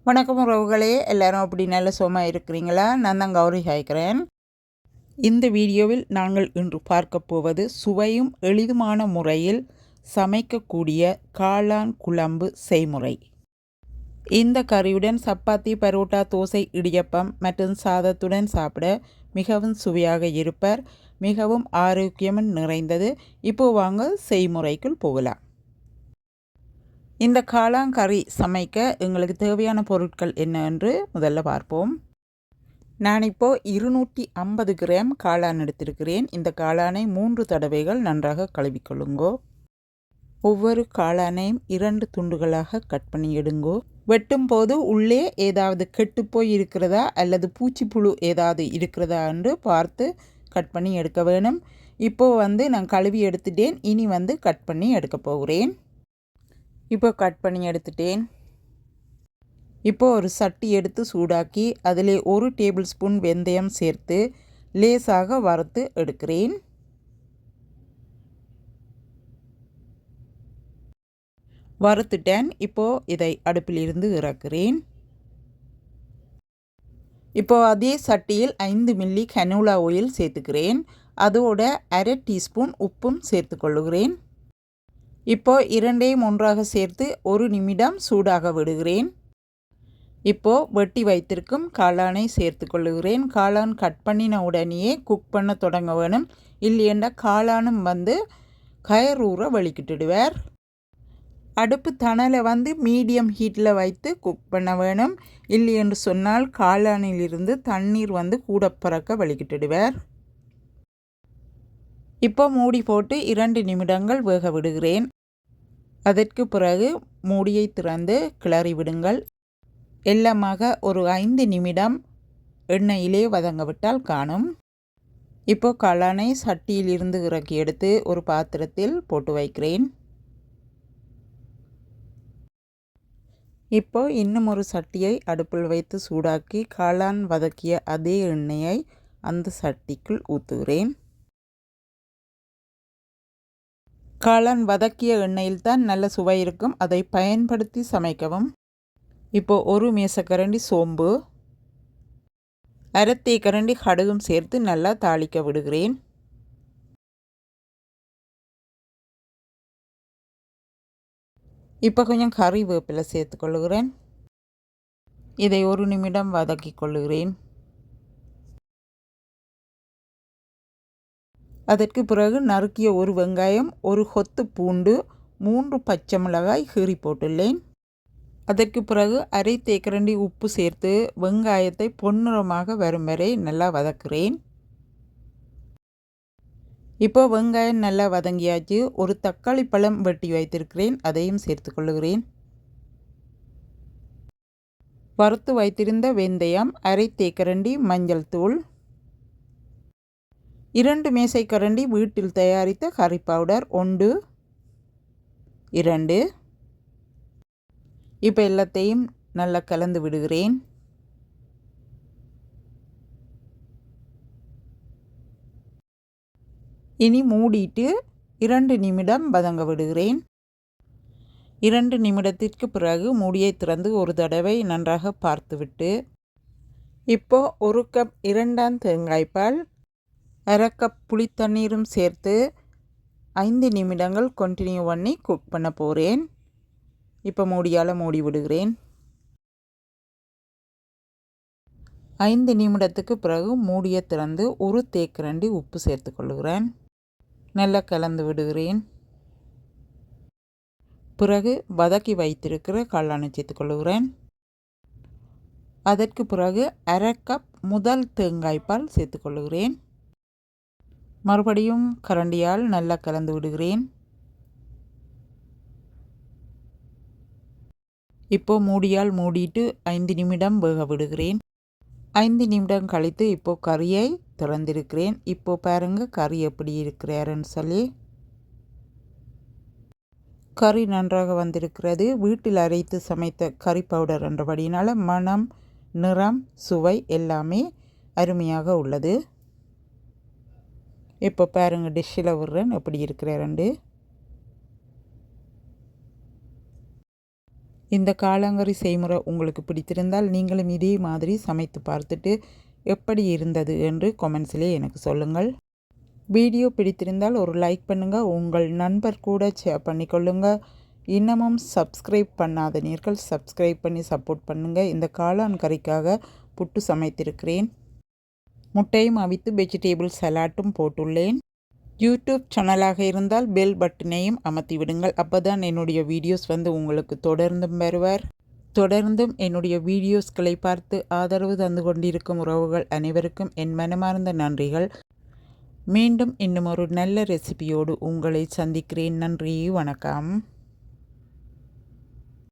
வணக்கம் உறவுகளே, எல்லாரும் அப்படி நல்ல சுகமா இருக்கிறீங்களா? நான் தான் கௌரி ஹாய்க்கிறேன். இந்த வீடியோவில் நாங்கள் இன்று பார்க்க போவது சுவையும் எளிதுமான முறையில் சமைக்கக்கூடிய காளான் குழம்பு செய்முறை. இந்த கறியுடன் சப்பாத்தி, பரோட்டா, தோசை, இடியப்பம் மற்றும் சாதத்துடன் சாப்பிட மிகவும் சுவையாக இருப்பார். மிகவும் ஆரோக்கியம் நிறைந்தது. இப்போ வாங்க செய்முறைக்குள் போகலாம். இந்த காளான் கறி சமைக்க எங்களுக்கு தேவையான பொருட்கள் என்ன என்று முதல்ல பார்ப்போம். நான் இப்போது 250 கிராம் காளான் எடுத்திருக்கிறேன். இந்த காளானை 3 தடவைகள் நன்றாக கழுவிக்கொள்ளுங்கோ. ஒவ்வொரு காளானையும் 2 துண்டுகளாக கட் பண்ணி எடுங்கோ. வெட்டும் போது உள்ளே ஏதாவது கெட்டுப்போய் இருக்கிறதா அல்லது பூச்சிப்புழு ஏதாவது இருக்கிறதா என்று பார்த்து கட் பண்ணி எடுக்க வேணும். இப்போது நான் கழுவி எடுத்துட்டேன். இனி கட் பண்ணி எடுக்க போகிறேன். இப்போ கட் பண்ணி எடுத்துட்டேன். இப்போ ஒரு சட்டி எடுத்து சூடாக்கி அதில் 1 டேபிள் ஸ்பூன் வெந்தயம் சேர்த்து லேசாக வறுத்து எடுக்கிறேன். வறுத்துட்டேன். இப்போது இதை அடுப்பிலிருந்து இறக்குறேன். இப்போது அதே சட்டியில் 5 மில்லி கனோலா ஆயில் சேர்த்துக்கிறேன். அதோட அரை டீஸ்பூன் உப்பும் சேர்த்து கொள்ளுகிறேன். இப்போது இரண்டையும் ஒன்றாக சேர்த்து 1 நிமிடம் சூடாக விடுகிறேன். இப்போது வெட்டி வைத்திருக்கும் காளானை சேர்த்து கொள்ளுகிறேன். காளான் கட் பண்ணின உடனேயே குக் பண்ண தொடங்க வேணும். இல்லையெண்டா காளானும் கயரூற வலிக்கிட்டுடுவார். அடுப்பு தணலை மீடியம் ஹீட்டில் வைத்து குக் பண்ண வேணும். இல்லை என்று சொன்னால் காளானிலிருந்து தண்ணீர் கூட பறக்க வலிக்கிட்டுடுவார். இப்போ மூடி போட்டு 2 நிமிடங்கள் வேக விடுகிறேன். அதற்கு பிறகு மூடியை திறந்து கிளறி விடுங்கள். எல்லாமாக ஒரு 5 நிமிடம் எண்ணெயிலே வதங்க விட்டால் காணும். இப்போ காளானை சட்டியிலிருந்து இறக்கி எடுத்து ஒரு பாத்திரத்தில் போட்டு வைக்கிறேன். இப்போ இன்னும் ஒரு சட்டியை அடுப்பில் வைத்து சூடாக்கி காளான் வதக்கிய அதே எண்ணெயை அந்த சட்டிக்குள் ஊற்றுகிறேன். காளான் வதக்கிய எண்ணெயில் தான் நல்ல சுவை இருக்கும். அதை பயன்படுத்தி சமைக்கவும். இப்போது 1 மேசக்கரண்டி சோம்பு, அரை தேக்கரண்டி கடுகும் சேர்த்து நல்லா தாளிக்க விடுகிறேன். இப்போ கொஞ்சம் கறிவேப்பிலை சேர்த்து கொள்ளுகிறேன். இதை 1 நிமிடம் வதக்கி கொள்ளுகிறேன். அதற்கு பிறகு நறுக்கிய 1 வெங்காயம், 1 கொத்து பூண்டு, 3 பச்சை மிளகாய் கீறி போட்டுள்ளேன். அதற்கு பிறகு அரை தேக்கரண்டி உப்பு சேர்த்து வெங்காயத்தை பொன்னிறமாக வரும் வரை நல்லா வதக்குறேன். இப்போ வெங்காயம் நல்லா வதங்கியாச்சு. 1 தக்காளி பழம் வெட்டி வைத்திருக்கிறேன். அதையும் சேர்த்து கொள்ளுகிறேன். வறுத்து வைத்திருந்த வெந்தயம், அரை தேக்கரண்டி மஞ்சள் தூள், 2 மேசைக்கரண்டி வீட்டில் தயாரித்த கறி பவுடர் 1, 2. இப்போ எல்லாத்தையும் நல்லா கலந்து விடுகிறேன். இனி மூடிட்டு 2 நிமிடம் வதங்க விடுகிறேன். 2 நிமிடத்திற்கு பிறகு மூடியை திறந்து ஒரு தடவை நன்றாக பார்த்துவிட்டு இப்போ 1 கப் 2ஆம் தேங்காய்பால், அரை கப் புளித்தண்ணீரும் சேர்த்து 5 நிமிடங்கள் கண்டினியூ பண்ணி குக் பண்ண போகிறேன். இப்போ மூடியால் மூடி விடுகிறேன். 5 நிமிடத்துக்கு பிறகு மூடியை திறந்து 1 தேக்கரண்டி உப்பு சேர்த்து கொள்ளுகிறேன். நல்லா கலந்து விடுகிறேன். பிறகு வதக்கி வைத்திருக்கிற காளானை சேர்த்து கொள்ளுகிறேன். அதற்கு பிறகு அரை கப் முதல் தேங்காய்பால் சேர்த்து கொள்ளுகிறேன். மறுபடியும் கரண்டியால் நல்லா கலந்து விடுகிறேன். இப்போ மூடியால் மூடிட்டு 5 நிமிடம் வேக விடுகிறேன். 5 நிமிடம் கழித்து இப்போது கறியை திறந்திருக்கிறேன். இப்போ பாருங்கள் கறி எப்படி இருக்கிறாருன்னு சொல்லி. கறி நன்றாக வந்திருக்கிறது. வீட்டில் அரைத்து சமைத்த கறி பவுடர் என்றபடியினால் மனம், நிறம், சுவை எல்லாமே அருமையாக உள்ளது. இப்போ பாருங்கள் டிஷ்ஷில் விடுறேன் எப்படி இருக்கிறாருண்டு. இந்த காளாங்கறி செய்முறை உங்களுக்கு பிடித்திருந்தால் நீங்களும் இதே மாதிரி சமைத்து பார்த்துட்டு எப்படி இருந்தது என்று கொமெண்ட்ஸிலே எனக்கு சொல்லுங்கள். வீடியோ பிடித்திருந்தால் ஒரு லைக் பண்ணுங்கள், உங்கள் நண்பர் கூட ஷேர் பண்ணிக்கொள்ளுங்க. இன்னமும் சப்ஸ்கிரைப் பண்ணாத நீர்கள் சப்ஸ்கிரைப் பண்ணி சப்போர்ட் பண்ணுங்கள். இந்த காளான் கறிக்காக புட்டு சமைத்திருக்கிறேன். முட்டையும் அவித்து வெஜிடேபிள் சலாட்டும் போட்டுள்ளேன். யூடியூப் சேனலாக இருந்தால் பெல் பட்டனையும் அமர்த்தி விடுங்கள். அப்போதான் என்னுடைய வீடியோஸ் உங்களுக்கு தொடர்ந்தும் வருவார். தொடர்ந்தும் என்னுடைய வீடியோஸ்களை பார்த்து ஆதரவு தந்து கொண்டிருக்கும் உறவுகள் அனைவருக்கும் என் மனமார்ந்த நன்றிகள். மீண்டும் இன்னும் ஒரு நல்ல ரெசிபியோடு உங்களை சந்திக்கிறேன். நன்றி, வணக்கம்.